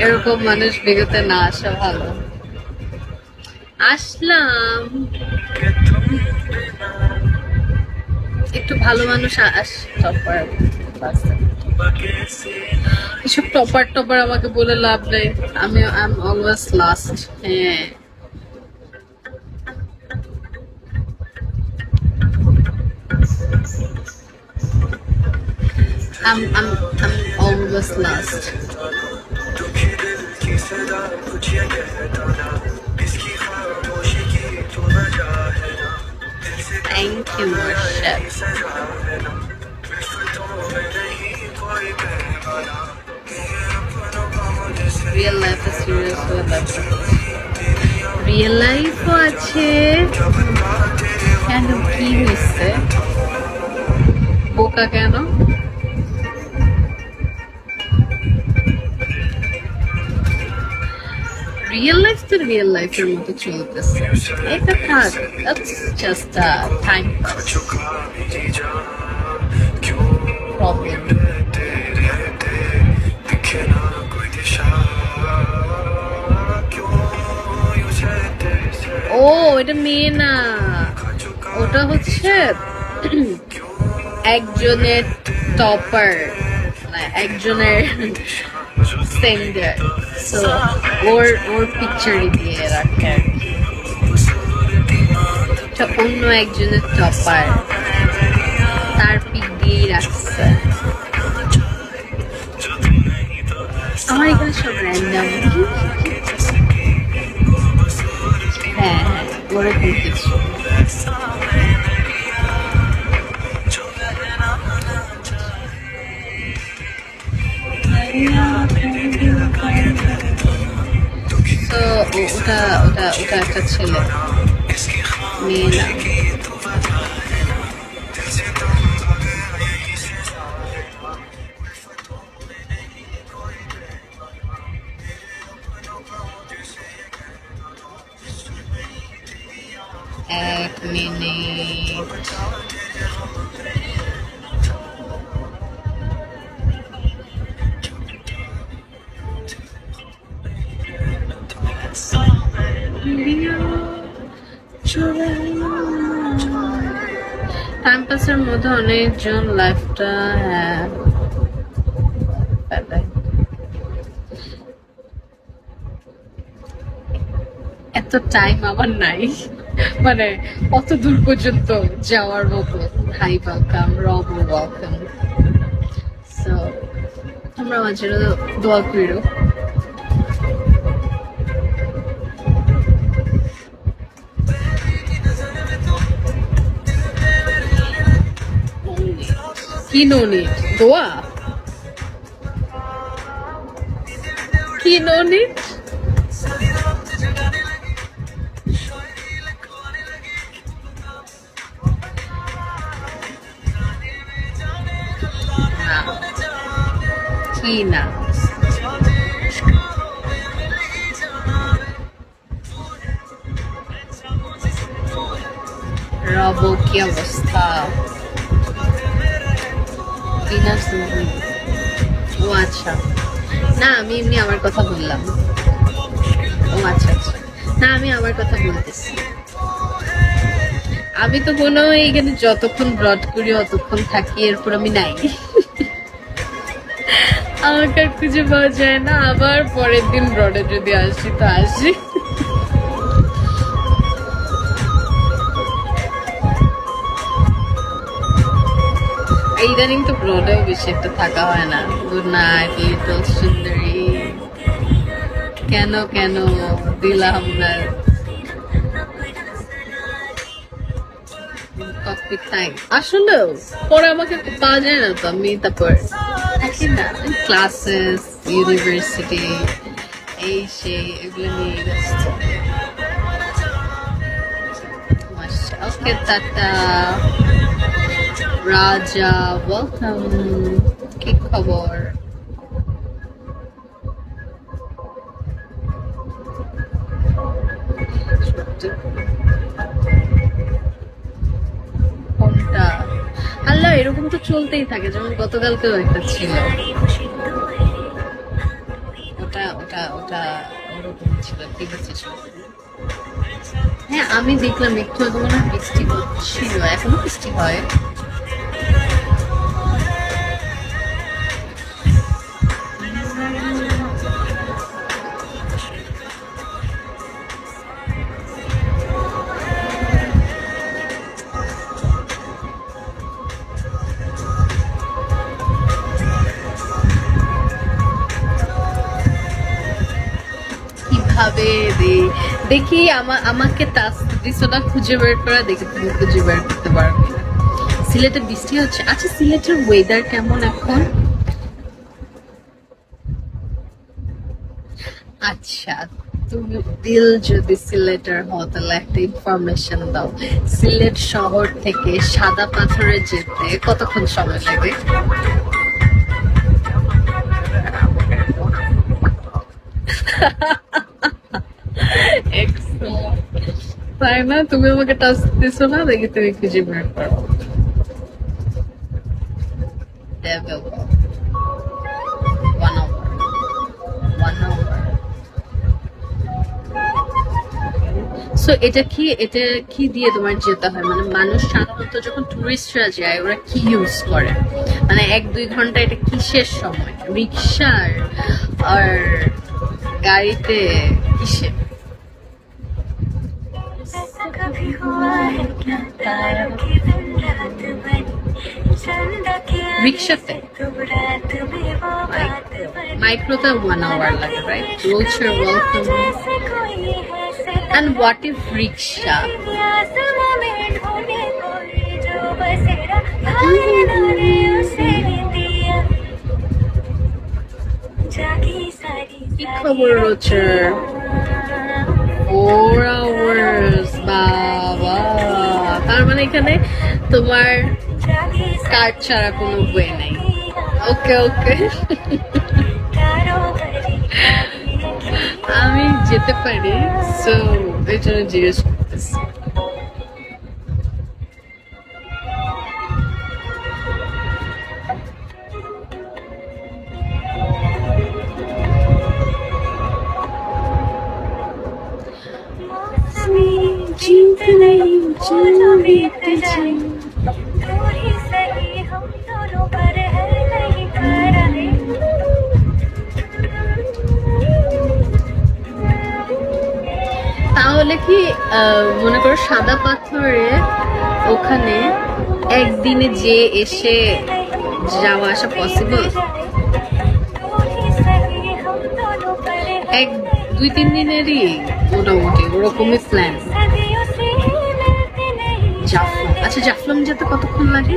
এরকম মানুষ বিগতে না আসা ভালো। আসলাম, একটু ভালো মানুষ টপার এসব টপার টপার আমাকে বলে লাভ নেই। আমি আই এম অলওয়েজ লাস্ট। হ্যাঁ, I'm always last. Thank you, Worship. Real life is serious with life. Real life আছে কেন, কি হয়েছে? বোকা কেন? রিয়েল লাইফ তো রিয়েল লাইফের মতো চলতেছে, এটা থাক, that's just a time pass problem. ও এটা মেয়ে না, ওটা হচ্ছে একজনের টপার, একজনের সেন্ডার, সো ওর পিকচারই দিয়ে রাখে আর কি। অন্য একজনের টপার, তার পিক দিয়েই রাখছে। আমার এখানে সব র্যান্ডাম। হ্যাঁ হ্যাঁ, ওরকম কিছু। তো ওটা ওটা ওটা একটা ছেলে, মেয়ে না। এক মিনিট, টাইম পাসের মধ্যে অনেকজন লাইফটা এত টাইম আমার নাই, মানে অত দূর পর্যন্ত যাওয়ার মতো। হাই ওয়েলকাম, রব ওয়েলকাম। সো তোমরা মাঝে দোয়া করো। কি নোনি দোয়া, কি নোনি? কি না, রব কি অবস্থা? ও আচ্ছা, না আমি এমনি আমার কথা বললাম। ও আচ্ছা আচ্ছা, না আমি আমার কথা বলতেছি। আমি তো মনে হয় এখানে যতক্ষণ ব্রড করি অতক্ষণ থাকি, এরপর আমি নাই। আমাকে আর খুঁজে পাওয়া যায় না, আবার পরের দিন ব্রডে যদি আসি তো আসি। ইদানিং তো ব্রডেও বেশি একটা থাকা হয় না। গুড নাইট লিটল সুন্দরী, কেন কেন দিলাম না ককপিট টাইম? আসলে পরে আমাকে পাওয়া যায় না তো, আমি তারপর থাকি না, ক্লাসেস ইউনিভার্সিটি এই সেই এগুলো নিয়ে ব্যস্ত। ওকে টাটা। রাজা ওয়েলকাম, কি খবর? কোনটা? আল্লাহ, এরকম তো চলতেই থাকে, যেমন গতকালকেও একটা ছিল, ওটা ওটা ওটা ওরকম ছিল, ঠিক আছে ছিল। হ্যাঁ আমি দেখলাম একটু আগে মনে হয় বৃষ্টি হচ্ছিল, এখনো বৃষ্টি হয়। কিভাবে দেখি আমাকে টাস্ক দিছো না খুঁজে বের করা, দেখি তুমি খুঁজে বের করতে পারবে না। সিলেটে বৃষ্টি হচ্ছে। আচ্ছা সিলেটের ওয়েদার কেমন এখন? আচ্ছা তুমি দিল যদি সিলেটের হও তাহলে একটা ইনফরমেশন দাও, সিলেট শহর থেকে সাদা পাথরে যেতে কতক্ষণ সময় লাগে? Excellent. তাই না, তুমি আমাকে টাস্ক দিছো না, দেখি তুমি খুঁজে বের করো। Devil. 1 hour. 1 hour. সো এটা কি দিয়ে তোমার যেতে হয়, মানে মানুষ সাধারণত যখন টুরিস্টরা যায় ওরা কি ইউজ করে, মানে 1-2 ঘন্টা এটা কিসের সময়, রিক্সার আর গাড়িতে, কিসে? রিক্সাতে মাইক্রোতে 1 hour লাগে, right? Rose welcome. And what if rickshaw? কি খবর রোচে? 4 hours, বাবা। তার মানে এখানে তোমার কার্ড ছাড়া কোনো ওয়ে নাই। ওকে ওকে, আমি যেতে পারি, সো এই জন্য জিজ্ঞেস করতেছি। जीत नहीं चलो बीत जाए तू ही सही हम दोनों पर है नहीं कराए। তাহলে কি মনে করো সাদা পাথরে ওখানে একদিনে যে এসে যাওয়া আসা পসিবল? 1-2-3 দিনেরই মোটামুটি ওরকমই প্ল্যান। জাফলং, আচ্ছা জাফলং যেতে কতক্ষণ লাগে?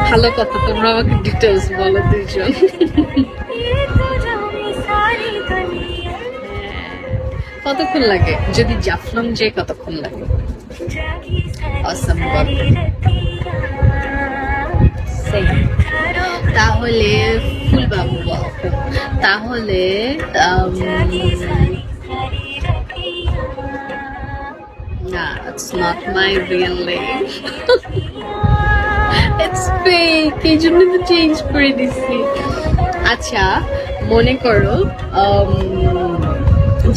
ভালো কথা, তোমরা আমাকে ডিটেলস বলো দুইজন। কতক্ষণ লাগে যদি জাফলং যাই, কতক্ষণ লাগে? অসম্ভব। তাহলে ফুলবাবু তাহলে না, it's not my real name. It's fake, এই জন্য তো চেঞ্জ করে দিছি। আচ্ছা মনে করো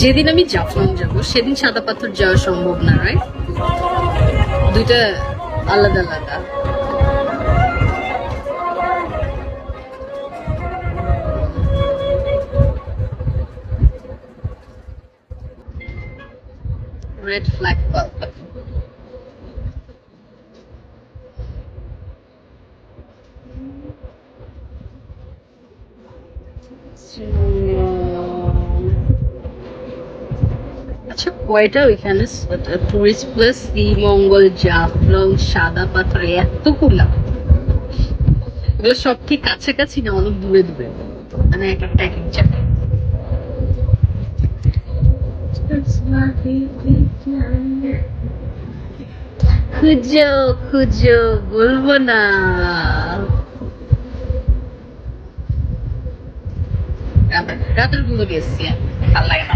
যেদিন আমি জাফলং যাব সেদিন সাদা পাথর যাওয়া সম্ভব না, রাইট? দুইটা আলাদা আলাদা। red flag bulb. আচ্ছা কয়টা ওইখানে টুরিস্ট প্লেস? শ্রীমঙ্গল, জাফলং, সাদা পাথর, এতগুলা। এগুলো সব কি কাছাকাছি না অনেক দূরে দূরে, মানে এক একটা এক এক জায়গায়? খুঁজো খুঁজো, বলবো না। রাতের গুলো গেছি, ভাল লাগে না।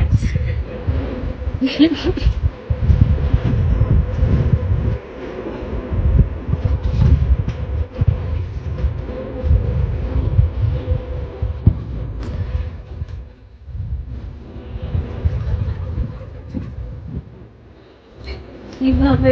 কিভাবে